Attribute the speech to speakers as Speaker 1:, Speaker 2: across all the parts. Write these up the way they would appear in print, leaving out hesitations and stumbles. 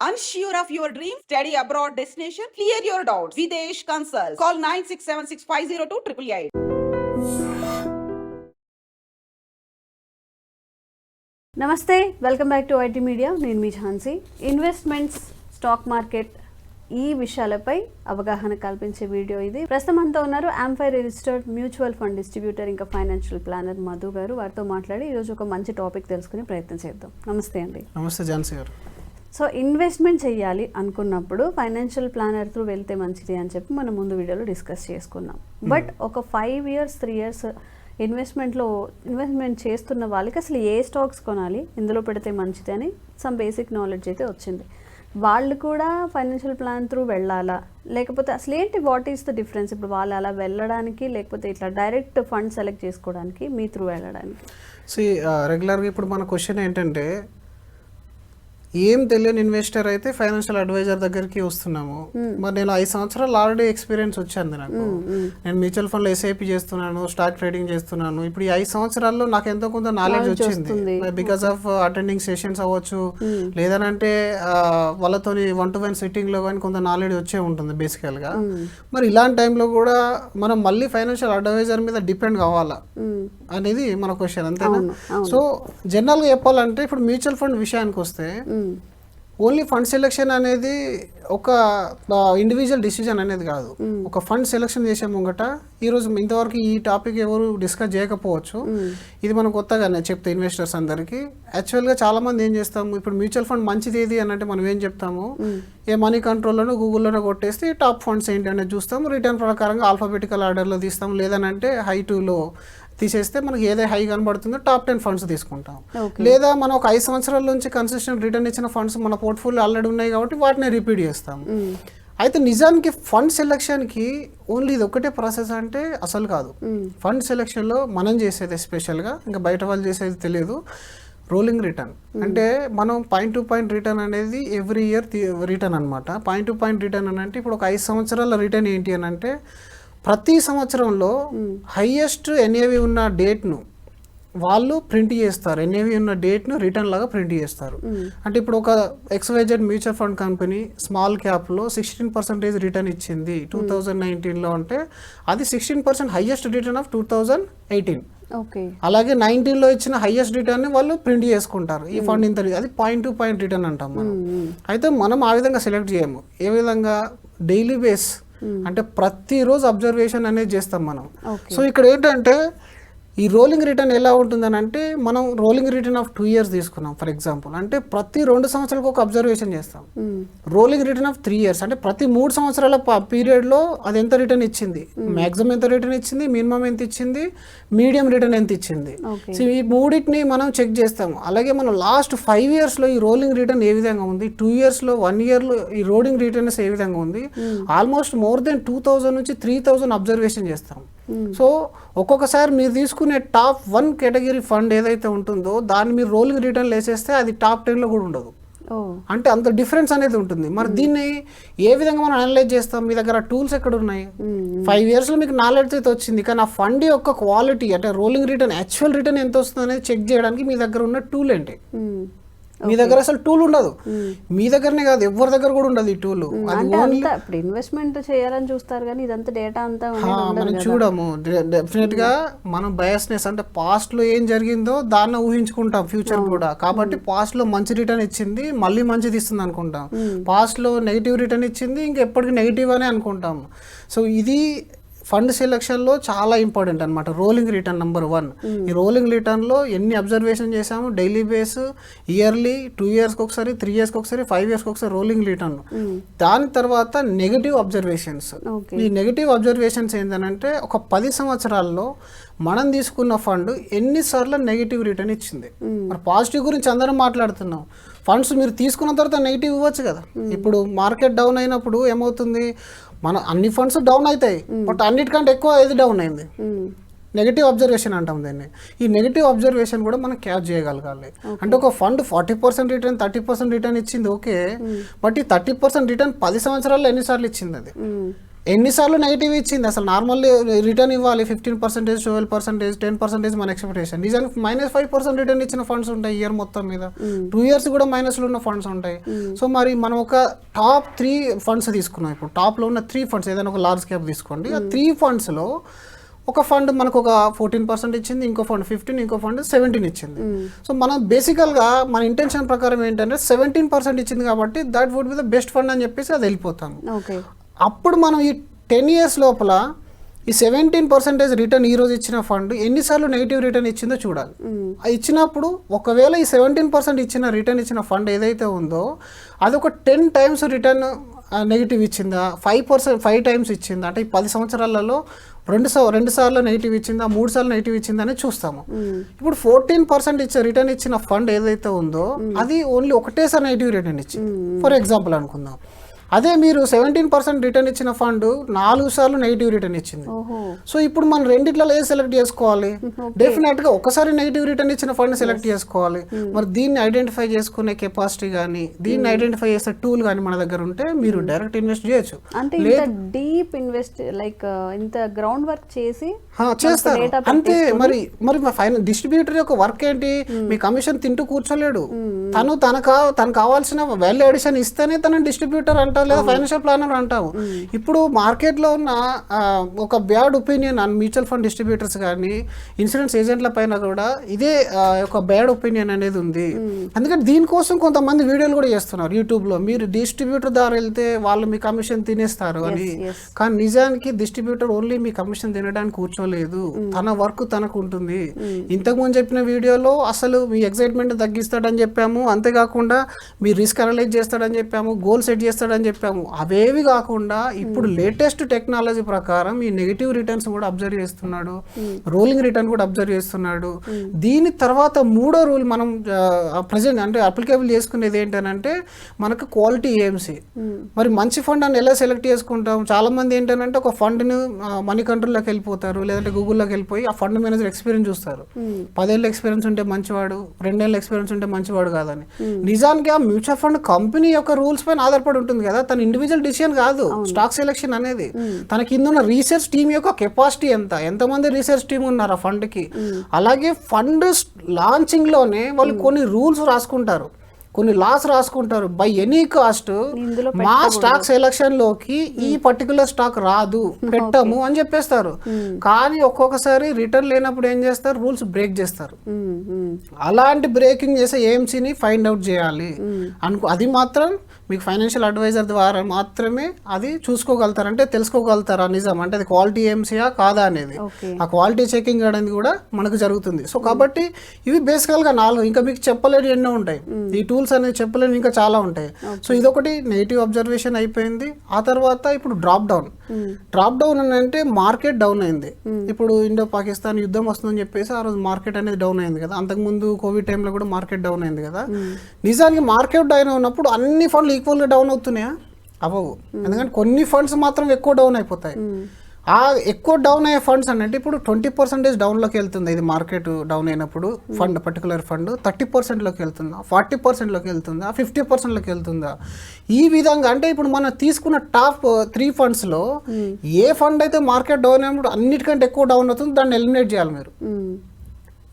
Speaker 1: Unsure of your dream? Study abroad destination? Clear your doubts. Videsh Consult. Call 9676502888.
Speaker 2: నమస్తే, welcome back to IT media. నేను మీ Jhansi. Investments, stock market ఈ విషయాలపై అవగాహన కల్పించే video ఇది. ప్రస్తుతం అంతా ఉన్నారు ఆంఫైర్ రిజిస్టర్డ్ మ్యూచువల్ ఫండ్ డిస్ట్రిబ్యూటర్ ఇంకా ఫైనాన్షియల్ ప్లానర్ మధు గారు. వారితో మాట్లాడి ఈరోజు ఒక మంచి టాపిక్ తెలుసుకునే ప్రయత్నం చేద్దాం. నమస్తే అండి.
Speaker 3: నమస్తే ఝాన్సీ గారు.
Speaker 2: సో ఇన్వెస్ట్మెంట్ చేయాలి అనుకున్నప్పుడు ఫైనాన్షియల్ ప్లానర్ త్రూ వెళ్తే మంచిది అని చెప్పి మనం ముందు వీడియోలో డిస్కస్ చేసుకున్నాం. బట్ ఒక 5 years 3 years ఇన్వెస్ట్మెంట్ చేస్తున్న వాళ్ళకి అసలు ఏ స్టాక్స్ కొనాలి, ఇందులో పెడితే మంచిది అని సమ్ బేసిక్ నాలెడ్జ్ అయితే వచ్చింది. వాళ్ళు కూడా ఫైనాన్షియల్ ప్లాన్ త్రూ వెళ్ళాలా, లేకపోతే అసలు ఏంటి, వాట్ ఈస్ ద డిఫరెన్స్? ఇప్పుడు వాళ్ళు అలా వెళ్ళడానికి, లేకపోతే ఇట్లా డైరెక్ట్ ఫండ్ సెలెక్ట్ చేసుకోవడానికి, మీ త్రూ వెళ్ళడానికి?
Speaker 3: రెగ్యులర్గా ఇప్పుడు మన క్వశ్చన్ ఏంటంటే, ఏం తెలియని ఇన్వెస్టర్ అయితే ఫైనాన్షియల్ అడ్వైజర్ దగ్గరికి వస్తున్నాము. మరి నేను 5 సంవత్సరాలు ఆల్రెడీ ఎక్స్పీరియన్స్ వచ్చింది నాకు. నేను మ్యూచువల్ ఫండ్లో ఎస్ఐపి చేస్తున్నాను, స్టాక్ ట్రేడింగ్ చేస్తున్నాను. ఇప్పుడు ఈ 5 సంవత్సరాల్లో నాకు ఎంతో కొంత నాలెడ్జ్ వచ్చింది. బికాస్ ఆఫ్ అటెండింగ్ సెషన్స్ అవ్వచ్చు, లేదనంటే వాళ్ళతో 1-to-1 సిట్టింగ్లో కానీ కొంత నాలెడ్జ్ వచ్చే ఉంటుంది బేసికల్గా. మరి ఇలాంటి టైంలో కూడా మనం మళ్ళీ ఫైనాన్షియల్ అడ్వైజర్ మీద డిపెండ్ కావాలా అనేది మన క్వశ్చన్, అంతేనా? సో జనరల్గా చెప్పాలంటే ఇప్పుడు మ్యూచువల్ ఫండ్ విషయానికి వస్తే ఓన్లీ ఫండ్ సెలెక్షన్ అనేది ఒక ఇండివిజువల్ డిసిజన్ అనేది కాదు. ఒక ఫండ్ సెలెక్షన్ చేసే ముంగట ఈరోజు ఇంతవరకు ఈ టాపిక్ ఎవరు డిస్కస్ చేయకపోవచ్చు, ఇది మనం కొత్తగానే చెప్తే ఇన్వెస్టర్స్ అందరికీ. యాక్చువల్గా చాలా మంది ఏం చేస్తాము, ఇప్పుడు మ్యూచువల్ ఫండ్ మంచిది ఏది అని అంటే మనం ఏం చెప్తాము, ఏ మనీ కంట్రోల్లోనో గూగుల్లోనో కొట్టేస్తే టాప్ ఫండ్స్ ఏంటి అనేది చూస్తాము, రిటర్న్ ప్రకారంగా ఆల్ఫాబెటికల్ ఆర్డర్లో తీస్తాము, లేదనంటే హై టు లో తీసేస్తే మనకి ఏదైతే హై కనబడుతుందో టాప్ 10 ఫండ్స్ తీసుకుంటాం. లేదా మనం ఒక 5 సంవత్సరాల నుంచి కన్సిస్టెంట్ రిటర్న్ ఇచ్చిన ఫండ్స్ మన పోర్ట్ఫోలియో ఆల్రెడీ ఉన్నాయి కాబట్టి వాటిని రిపీట్ చేస్తాం. అయితే నిజానికి ఫండ్ సెలెక్షన్కి ఓన్లీ ఇది ఒకటే ప్రాసెస్ అంటే అసలు కాదు. ఫండ్ సెలెక్షన్లో మనం చేసేది స్పెషల్గా, ఇంకా బయట వాళ్ళు చేసేది తెలియదు, రోలింగ్ రిటర్న్. అంటే మనం పాయింట్ టు పాయింట్ రిటర్న్ అనేది ఎవ్రీ ఇయర్ రిటర్న్ అనమాట. పాయింట్ టు పాయింట్ రిటర్న్ అని అంటే ఇప్పుడు ఒక 5 సంవత్సరాల రిటర్న్ ఏంటి అని అంటే ప్రతి సంవత్సరంలో హైయెస్ట్ ఎన్ఏవి ఉన్న డేట్ను వాళ్ళు ప్రింట్ చేస్తారు. ఎన్ఏవి ఉన్న డేట్ను రిటర్న్ లాగా ప్రింట్ చేస్తారు. అంటే ఇప్పుడు ఒక XYZ mutual fund company small క్యాప్లో 16% రిటర్న్ ఇచ్చింది 2019లో అంటే అది 16% హైయెస్ట్ రిటర్న్ ఆఫ్ 2018. అలాగే 19లో ఇచ్చిన హైయెస్ట్ రిటర్న్ ని వాళ్ళు ప్రింట్ చేసుకుంటారు. ఈ ఫండ్ ఇంత, అది పాయింట్ టు పాయింట్ రిటర్న్ అంటాం మనం. అయితే మనం ఆ విధంగా సెలెక్ట్ చేయము. ఏ విధంగా? డైలీ బేస్, అంటే ప్రతిరోజు అబ్జర్వేషన్ అనేది చేస్తాం మనం. సో ఇక్కడ ఏంటంటే ఈ రోలింగ్ రిటర్న్ ఎలా ఉంటుందని అంటే, మనం రోలింగ్ రిటర్న్ ఆఫ్ 2 years తీసుకున్నాం ఫర్ ఎగ్జాంపుల్, అంటే ప్రతి 2 సంవత్సరాలకు ఒక అబ్జర్వేషన్ చేస్తాం. రోలింగ్ రిటర్న్ ఆఫ్ 3 years అంటే ప్రతి 3 సంవత్సరాల పీరియడ్లో అది ఎంత రిటర్న్ ఇచ్చింది, మ్యాక్సిమం ఎంత రిటర్న్ ఇచ్చింది, మినిమం ఎంత ఇచ్చింది, మీడియం రిటర్న్ ఎంత ఇచ్చింది. సో ఈ మూడింటిని మనం చెక్ చేస్తాము. అలాగే మనం లాస్ట్ 5 yearsలో ఈ రోలింగ్ రిటర్న్ ఏ విధంగా ఉంది, 2 yearsలో 1 yearలో ఈ రోలింగ్ రిటర్న్స్ ఏ విధంగా ఉంది, ఆల్మోస్ట్ మోర్ దెన్ 2000 నుంచి 3000 అబ్జర్వేషన్ చేస్తాం. సో ఒక్కొక్కసారి మీరు తీసుకునే టాప్ 1 కేటగిరీ ఫండ్ ఏదైతే ఉంటుందో దాన్ని మీరు రోలింగ్ రిటర్న్ వేసేస్తే అది టాప్ 10లో కూడా ఉండదు. అంటే అంత డిఫరెన్స్ అనేది ఉంటుంది. మరి దీన్ని ఏ విధంగా మనం అనలైజ్ చేస్తాం? మీ దగ్గర టూల్స్ ఎక్కడ ఉన్నాయి? 5 yearsలో మీకు నాలెడ్జ్ అయితే వచ్చింది, కానీ ఆ ఫండ్ యొక్క క్వాలిటీ అంటే రోలింగ్ రిటర్న్ యాక్చువల్ రిటర్న్ ఎంత వస్తుంది అనేది చెక్ చేయడానికి మీ దగ్గర ఉన్న టూల్ ఏంటి? మీ దగ్గర అసలు టూల్ ఉండదు. మీ దగ్గరనే కాదు, ఎవరి దగ్గర కూడా ఉండదు ఈ టూల్.
Speaker 2: ఇప్పుడు ఇన్వెస్ట్మెంట్ చేయాలని చూస్తారు కానీ ఇదంతా డేటా అంతా
Speaker 3: మనం చూడము. డెఫినెట్ గా మనం బయాస్నెస్ అంటే పాస్ట్ లో ఏం జరిగిందో దాన్ని ఊహించుకుంటాం ఫ్యూచర్ కూడా. కాబట్టి పాస్ట్ లో మంచి రిటర్న్ ఇచ్చింది, మళ్ళీ మంచిది ఇస్తుంది అనుకుంటాం. పాస్ట్ లో నెగిటివ్ రిటర్న్ ఇచ్చింది, ఇంకెప్పటికీ నెగిటివ్ అనే అనుకుంటాం. సో ఇది ఫండ్ సెలెక్షన్లో చాలా ఇంపార్టెంట్ అనమాట. Rolling return number 1. ఈ రోలింగ్ రిటర్న్లో ఎన్ని అబ్జర్వేషన్ చేసాము, డైలీ బేస్, ఇయర్లీ, 2 yearsకి ఒకసారి, 3 yearsకి ఒకసారి, 5 yearsకి ఒకసారి రోలింగ్ రిటర్న్. దాని తర్వాత నెగిటివ్ అబ్జర్వేషన్స్. ఈ నెగిటివ్ అబ్జర్వేషన్స్ ఏంటంటే ఒక 10 సంవత్సరాల్లో మనం తీసుకున్న ఫండ్ ఎన్నిసార్లు నెగిటివ్ రిటర్న్ ఇచ్చింది. మరి పాజిటివ్ గురించి అందరం మాట్లాడుతున్నాం, ఫండ్స్ మీరు తీసుకున్న తర్వాత నెగిటివ్ ఇవ్వచ్చు కదా. ఇప్పుడు మార్కెట్ డౌన్ అయినప్పుడు ఏమవుతుంది, మన అన్ని ఫండ్స్ డౌన్ అవుతాయి, బట్ అన్నిటికంటే ఎక్కువ ఏది డౌన్ అయింది, నెగిటివ్ అబ్జర్వేషన్ అంటాం దీన్ని. ఈ నెగిటివ్ అబ్జర్వేషన్ కూడా మనం క్యాచ్ చేయగలగాలి. అంటే ఒక ఫండ్ 40% రిటర్న్ 30% రిటర్న్ ఇచ్చింది ఓకే, బట్ ఈ 30% రిటర్న్ 10 సంవత్సరాల్లో ఎన్నిసార్లు ఇచ్చింది అది. ఎన్నిసార్లు నెగిటివ్ ఇచ్చింది అసలు నార్మల్ రిటర్న్ ఇవ్వాలి 15%, 12%, 10% మన ఎక్స్పెక్టేషన్. నిజానికి -5% రిటర్న్ ఇచ్చిన ఫండ్స్ ఉంటాయి ఇయర్ మొత్తం మీద, 2 years కూడా మైనస్లో ఉన్న ఫండ్స్ ఉంటాయి. సో మరి మనం ఒక టాప్ 3 ఫండ్స్ తీసుకున్నాం. ఇప్పుడు టాప్లో ఉన్న 3 ఫండ్స్ ఏదైనా ఒక లార్జ్ క్యాప్ తీసుకోండి. ఆ 3 ఫండ్స్లో ఒక ఫండ్ మనకు ఒక 14% ఇచ్చింది, ఇంకో ఫండ్ 15%, ఇంకో ఫండ్ 17% ఇచ్చింది. సో మనం బేసికల్గా మన ఇంటెన్షన్ ప్రకారం ఏంటంటే 17% ఇచ్చింది కాబట్టి that would be the best fund అని చెప్పేసి అది వెళ్ళిపోతాము. అప్పుడు మనం ఈ 10 years లోపల ఈ 17% రిటర్న్ ఈరోజు ఇచ్చిన ఫండ్ ఎన్నిసార్లు నెగిటివ్ రిటర్న్ ఇచ్చిందో చూడాలి. ఇచ్చినప్పుడు ఒకవేళ ఈ 17% ఇచ్చిన రిటర్న్ ఇచ్చిన ఫండ్ ఏదైతే ఉందో అది ఒక 10 times రిటర్న్ నెగిటివ్ ఇచ్చిందా, 5 times ఇచ్చిందా, అంటే ఈ 10 సంవత్సరాలలో 2 సార్లు నెగిటివ్ ఇచ్చిందా, 3 సార్లు నెగిటివ్ ఇచ్చిందా అని చూస్తాము. ఇప్పుడు 14% రిటర్న్ ఇచ్చిన ఫండ్ ఏదైతే ఉందో అది ఓన్లీ ఒకటేసారి నెగిటివ్ రిటర్న్ ఇచ్చింది. ఫర్ ఎగ్జాంపుల్ అనుకుందాం, అదే మీరు 17% రిటర్న్ ఇచ్చిన ఫండ్ 4 సార్లు నెగిటివ్ రిటర్న్ ఇచ్చింది. సో ఇప్పుడు మనం రెండిట్లలో ఏది సెలెక్ట్ చేసుకోవాలి? డెఫినెట్గా ఒకసారి నెగిటివ్ రిటర్న్ ఇచ్చిన ఫండ్ సెలెక్ట్ చేసుకోవాలి. మరి దీన్ని ఐడెంటిఫై చేసుకునే కెపాసిటీ కానీ దీన్ని ఐడెంటిఫై చేసే టూల్ కానీ మన దగ్గర ఉంటే మీరు డైరెక్ట్ ఇన్వెస్ట్ చేయొచ్చు.
Speaker 2: అంటే డీప్ ఇన్వెస్ట్ లైక్ ఇంత గ్రౌండ్ వర్క్ చేసి
Speaker 3: చేస్తారు అంతే. మరి మా ఫైనల్ డిస్ట్రిబ్యూటర్ యొక్క వర్క్ ఏంటి? మీ కమిషన్ తింటూ కూర్చోలేడు. తనకు కావాల్సిన వాల్యూ అడిషన్ ఇస్తేనే తన డిస్ట్రిబ్యూటర్ అంటారు లేదా ఫైనాన్షియల్ ప్లానర్ అంటాము. ఇప్పుడు మార్కెట్లో ఉన్న ఒక bad opinion on mutual fund distributors కానీ ఇన్సూరెన్స్ ఏజెంట్ల పైన కూడా ఇదే ఒక బ్యాడ్ ఒపీనియన్ అనేది ఉంది. అందుకని దీనికోసం కొంతమంది వీడియోలు కూడా చేస్తున్నారు యూట్యూబ్లో, మీరు డిస్ట్రిబ్యూటర్ ద్వారా వెళ్తే వాళ్ళు మీ కమిషన్ తినేస్తారు అని. కానీ నిజానికి డిస్ట్రిబ్యూటర్ ఓన్లీ మీ కమిషన్ తినడానికి కూర్చోలేదు, తన వర్క్ తనకు ఉంటుంది. ఇంతకుముందు చెప్పిన వీడియోలో అసలు మీ ఎక్సైట్మెంట్ తగ్గిస్తాడని చెప్పాము, అంతేకాకుండా మీ రిస్క్ అనలైజ్ చేస్తాడని చెప్పాము, గోల్ సెట్ చేస్తాడని చెప్పాము. అవేవి కాకుండా ఇప్పుడు లేటెస్ట్ టెక్నాలజీ ప్రకారం ఈ నెగిటివ్ రిటర్న్స్ కూడా అబ్జర్వ్ చేస్తున్నాడు, రోలింగ్ రిటర్న్ కూడా అబ్జర్వ్ చేస్తున్నాడు. దీని తర్వాత 3వ రూల్ మనం ప్రజెంట్ అంటే అప్లికేబుల్ చేసుకునేది ఏంటంటే మనకు క్వాలిటీ ఏఎంసీ. మరి మంచి ఫండ్ అని ఎలా సెలెక్ట్ చేసుకుంటాం? చాలా మంది ఏంటంటే ఒక ఫండ్ని మనీ కంట్రోల్లోకి వెళ్ళిపోతారు, లేదంటే గూగుల్లోకి వెళ్ళిపోయి ఆ ఫండ్ మేనేజర్ ఎక్స్పీరియన్స్ చూస్తారు. 10 ఏళ్ళ ఎక్స్పీరియన్స్ ఉంటే మంచివాడు, 2 ఏళ్ళ ఎక్స్పీరియన్స్ ఉంటే మంచివాడు కాదని. నిజానికి ఆ మ్యూచువల్ ఫండ్ కంపెనీ యొక్క రూల్స్ పైన ఆధారపడి ఉంటుంది కదా, తన ఇండివిజువల్ డిసిషన్ కాదు స్టాక్ సెలెక్షన్ అనేది. తన కింద ఉన్న రీసెర్చ్ టీమ్ యొక్క కెపాసిటీ ఎంతమంది రీసెర్చ్ టీమ్ ఉన్నారు ఆ ఫండ్ కి. అలాగే ఫండ్ లాంచింగ్ లోనే వాళ్ళు కొన్ని రూల్స్ రాసుకుంటారు, కొన్ని లాస్ రాసుకుంటారు. బై ఎనీ కాస్ట్ మా స్టాక్ సెలక్షన్ లోకి ఈ పర్టికులర్ స్టాక్ రాదు, పెట్టము అని చెప్పేస్తారు. కానీ ఒక్కొక్కసారి రిటర్న్ లేనప్పుడు ఏం చేస్తారు? రూల్స్ బ్రేక్ చేస్తారు. అలాంటి బ్రేకింగ్ చేసే ఏఎంసీని ఫైండ్ అవుట్ చేయాలి అది మాత్రం మీకు ఫైనాన్షియల్ అడ్వైజర్ ద్వారా మాత్రమే అది చూసుకోగలుగుతారు, అంటే తెలుసుకోగలుగుతారు ఆ నిజం అంటే అది క్వాలిటీ ఏఎంసీయా కాదా అనేది. ఆ క్వాలిటీ చెకింగ్ అనేది కూడా మనకు జరుగుతుంది. సో కాబట్టి ఇవి బేసికల్గా 4, ఇంకా మీకు చెప్పలేని ఎన్నో ఉంటాయి. ఈ టూల్స్ అనేది చెప్పలేని ఇంకా చాలా ఉంటాయి. సో ఇదొకటి నెగిటివ్ అబ్జర్వేషన్ అయిపోయింది. ఆ తర్వాత ఇప్పుడు డ్రాప్ డౌన్ అని అంటే మార్కెట్ డౌన్ అయింది. ఇప్పుడు ఇండో పాకిస్తాన్ యుద్ధం వస్తుందని చెప్పేసి ఆ రోజు మార్కెట్ అనేది డౌన్ అయింది కదా. అంతకుముందు కోవిడ్ టైంలో కూడా మార్కెట్ డౌన్ అయింది కదా. నిజానికి మార్కెట్ డౌన్ ఉన్నప్పుడు అన్ని ఫండ్లు ఈక్వల్గా డౌన్ అవుతున్నాయా? అవ్వవు. ఎందుకంటే కొన్ని ఫండ్స్ మాత్రం ఎక్కువ డౌన్ అయిపోతాయి. ఆ ఎక్కువ డౌన్ అయ్యే ఫండ్స్ అంటే ఇప్పుడు 20% డౌన్లోకి వెళ్తుంది. ఇది మార్కెట్ డౌన్ అయినప్పుడు ఫండ్ పర్టికులర్ ఫండ్ 30%లోకి వెళ్తుందా, 40%లోకి వెళ్తుందా, 50%లోకి వెళ్తుందా? ఈ విధంగా అంటే ఇప్పుడు మనం తీసుకున్న టాప్ 3 ఫండ్స్లో ఏ ఫండ్ అయితే మార్కెట్ డౌన్ అయినప్పుడు అన్నిటికంటే ఎక్కువ డౌన్ అవుతుంది దాన్ని ఎలిమినేట్ చేయాలి మీరు.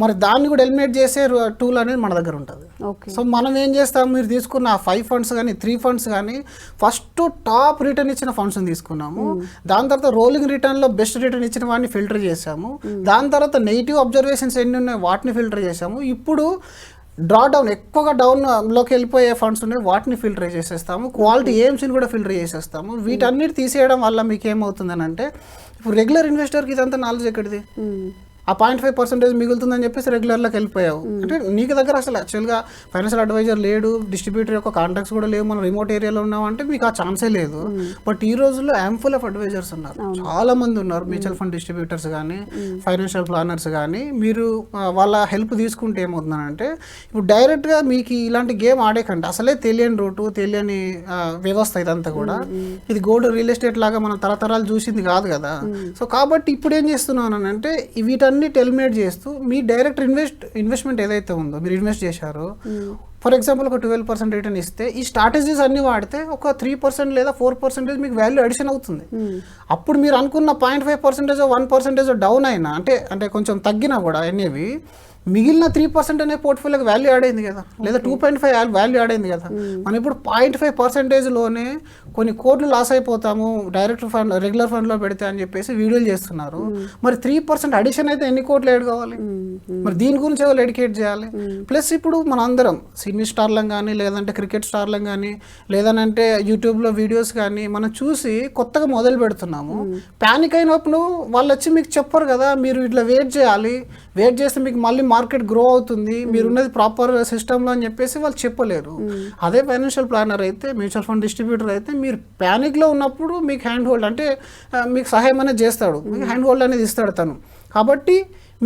Speaker 3: మరి దాన్ని కూడా ఎలిమినేట్ చేసే టూల్ అనేది మన దగ్గర ఉంటుంది. సో మనం ఏం చేస్తాం, మీరు తీసుకున్న 5 ఫండ్స్ కానీ 3 ఫండ్స్ కానీ ఫస్ట్ టాప్ రిటర్న్ ఇచ్చిన ఫండ్స్ని తీసుకున్నాము. దాని తర్వాత రోలింగ్ రిటర్న్లో బెస్ట్ రిటర్న్ ఇచ్చిన వాటిని ఫిల్టర్ చేసాము. దాని తర్వాత నెగిటివ్ అబ్జర్వేషన్స్ ఎన్ని ఉన్నాయి వాటిని ఫిల్టర్ చేసాము. ఇప్పుడు డ్రాడౌన్ ఎక్కువగా డౌన్లోకి వెళ్ళిపోయే ఫండ్స్ ఉన్నాయి వాటిని ఫిల్టర్ చేసేస్తాము. క్వాలిటీ ఏఎంసీని కూడా ఫిల్టర్ చేసేస్తాము. వీటన్నిటి తీసేయడం వల్ల మీకు ఏమవుతుందని అంటే ఇప్పుడు రెగ్యులర్ ఇన్వెస్టర్కి ఇదంతా నాలెడ్జ్ ఎక్కడిది? ఆ 0.5% మిగులుతుందని చెప్పేసి రెగ్యులర్లోకి వెళ్ళిపోయావు అంటే నీకు దగ్గర అసలు యాక్చువల్గా ఫైనాన్షియల్ అడ్వైజర్ లేడు, డిస్ట్రిబ్యూటర్ యొక్క కాంటాక్ట్స్ కూడా లేవు, మనం రిమోట్ ఏరియాలో ఉన్నామంటే మీకు ఆ ఛాన్సే లేదు. బట్ ఈ రోజుల్లో యాంఫుల్ ఆఫ్ అడ్వైజర్స్ ఉన్నారు, చాలా మంది ఉన్నారు. మ్యూచువల్ ఫండ్ డిస్ట్రిబ్యూటర్స్ కానీ ఫైనాన్షియల్ ప్లానర్స్ కానీ మీరు వాళ్ళ హెల్ప్ తీసుకుంటే ఏమవుతుందంటే ఇప్పుడు డైరెక్ట్గా మీకు ఇలాంటి గేమ్ ఆడేకండి. అసలే తెలియని రూటు, తెలియని వ్యవస్థ ఇదంతా కూడా. ఇది గోల్డ్ రియల్ ఎస్టేట్ లాగా మనం తరతరాలు చూసింది కాదు కదా. సో కాబట్టి ఇప్పుడు ఏం చేస్తున్నాను అంటే వీటన్నిటి వీటన్నిటిని టెల్మేట్ చేస్తూ మీ డైరెక్ట్ ఇన్వెస్ట్మెంట్ ఏదైతే ఉందో మీరు ఇన్వెస్ట్ చేశారో, ఫర్ ఎగ్జాంపుల్ ఒక 12% రిటర్న్ ఇస్తే ఈ స్ట్రాటజీస్ అన్ని వాడితే ఒక 3% లేదా 4% మీకు వాల్యూ అడిషన్ అవుతుంది. అప్పుడు మీరు అనుకున్న 0.5% 1% డౌన్ అయినా అంటే కొంచెం తగ్గినా కూడా అనేవి మిగిలిన 3% అనే పోర్ట్ఫోలియోకి వాల్యూ యాడ్ అయింది కదా, లేదా 2.5 వాల్యూ యాడ్ అయింది కదా. మనం ఇప్పుడు 0.5%లోనే కొన్ని కోట్లు లాస్ అయిపోతాము డైరెక్ట్ ఫండ్ రెగ్యులర్ ఫండ్లో పెడితే అని చెప్పేసి వీడియోలు చేస్తున్నారు. మరి 3% అడిషన్ అయితే ఎన్ని కోట్లు యాడ్ కావాలి? మరి దీని గురించి ఎవరు ఎడ్యుకేట్ చేయాలి? ప్లస్ ఇప్పుడు మన అందరం సినీ స్టార్లం కానీ, లేదంటే క్రికెట్ స్టార్లం కానీ, లేదనంటే యూట్యూబ్లో వీడియోస్ కానీ మనం చూసి కొత్తగా మొదలు పెడుతున్నాము. ప్యానిక్ అయినప్పుడు వాళ్ళు వచ్చి మీకు చెప్పరు కదా, మీరు ఇట్లా వెయిట్ చేయాలి, వెయిట్ చేస్తే మీకు మళ్ళీ మార్కెట్ గ్రో అవుతుంది, మీరు ఉన్నది ప్రాపర్ సిస్టంలో అని చెప్పేసి వాళ్ళు చెప్పలేరు. అదే ఫైనాన్షియల్ ప్లానర్ అయితే, మ్యూచువల్ ఫండ్ డిస్ట్రిబ్యూటర్ అయితే మీరు ప్యానిక్లో ఉన్నప్పుడు మీకు హ్యాండ్ హోల్డ్ అంటే మీకు సహాయం అనేది చేస్తాడు, మీకు హ్యాండ్ హోల్డ్ అనేది ఇస్తాడు తను. కాబట్టి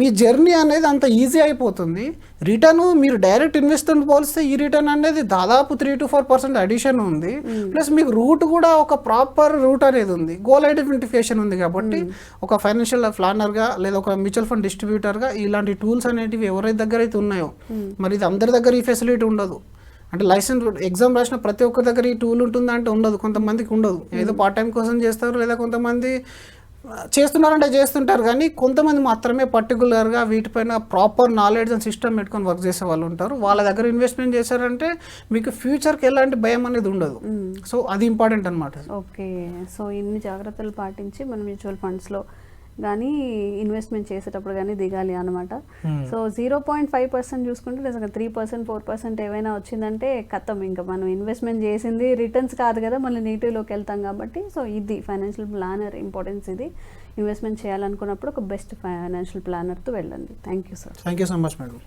Speaker 3: మీ జర్నీ అనేది అంత ఈజీ అయిపోతుంది. రిటర్న్ మీరు డైరెక్ట్ ఇన్వెస్ట్మెంట్ పోలిస్తే ఈ రిటర్న్ అనేది దాదాపు 3 to 4% అడిషన్ ఉంది. ప్లస్ మీకు రూట్ కూడా ఒక ప్రాపర్ రూట్ అనేది ఉంది, గోల్ ఐడెంటిఫికేషన్ ఉంది. కాబట్టి ఒక ఫైనాన్షియల్ ప్లానర్గా లేదా ఒక మ్యూచువల్ ఫండ్ డిస్ట్రిబ్యూటర్గా ఇలాంటి టూల్స్ అనేటివి ఎవరైతే దగ్గర అయితే ఉన్నాయో, మరి ఇది అందరి దగ్గర ఈ ఫెసిలిటీ ఉండదు. అంటే లైసెన్స్ ఎగ్జామ్ రాసిన ప్రతి ఒక్కరి దగ్గర ఈ టూల్ ఉంటుందంటే ఉండదు, కొంతమందికి ఉండదు. ఏదో పార్ట్ టైం కోసం చేస్తారు, లేదా కొంతమంది చేస్తున్నారంటే చేస్తుంటారు, కానీ కొంతమంది మాత్రమే పర్టికులర్గా వీటిపైన ప్రాపర్ నాలెడ్జ్ అండ్ సిస్టమ్ పెట్టుకొని వర్క్ చేసే వాళ్ళు ఉంటారు. వాళ్ళ దగ్గర ఇన్వెస్ట్మెంట్ చేశారంటే మీకు ఫ్యూచర్కి ఎలాంటి భయం అనేది ఉండదు. సో అది ఇంపార్టెంట్ అనమాట.
Speaker 2: ఓకే, సో ఇన్ని జాగ్రత్తలు పాటించి మనం మ్యూచువల్ ఫండ్స్లో కానీ ఇన్వెస్ట్మెంట్ చేసేటప్పుడు కానీ దిగాలి అనమాట. సో 0.5% చూసుకుంటే నిజంగా 3% 4% ఏవైనా వచ్చిందంటే కథం, ఇంకా మనం ఇన్వెస్ట్మెంట్ చేసింది రిటర్న్స్ కాదు కదా, మళ్ళీ నెగిటివ్లోకి వెళ్తాం. కాబట్టి సో ఇది ఫైనాన్షియల్ ప్లానర్ ఇంపార్టెన్స్. ఇది ఇన్వెస్ట్మెంట్ చేయాలనుకున్నప్పుడు ఒక బెస్ట్ ఫైనాన్షియల్ ప్లానర్తో వెళ్ళండి. Thank you sir.
Speaker 3: Thank you so much madam.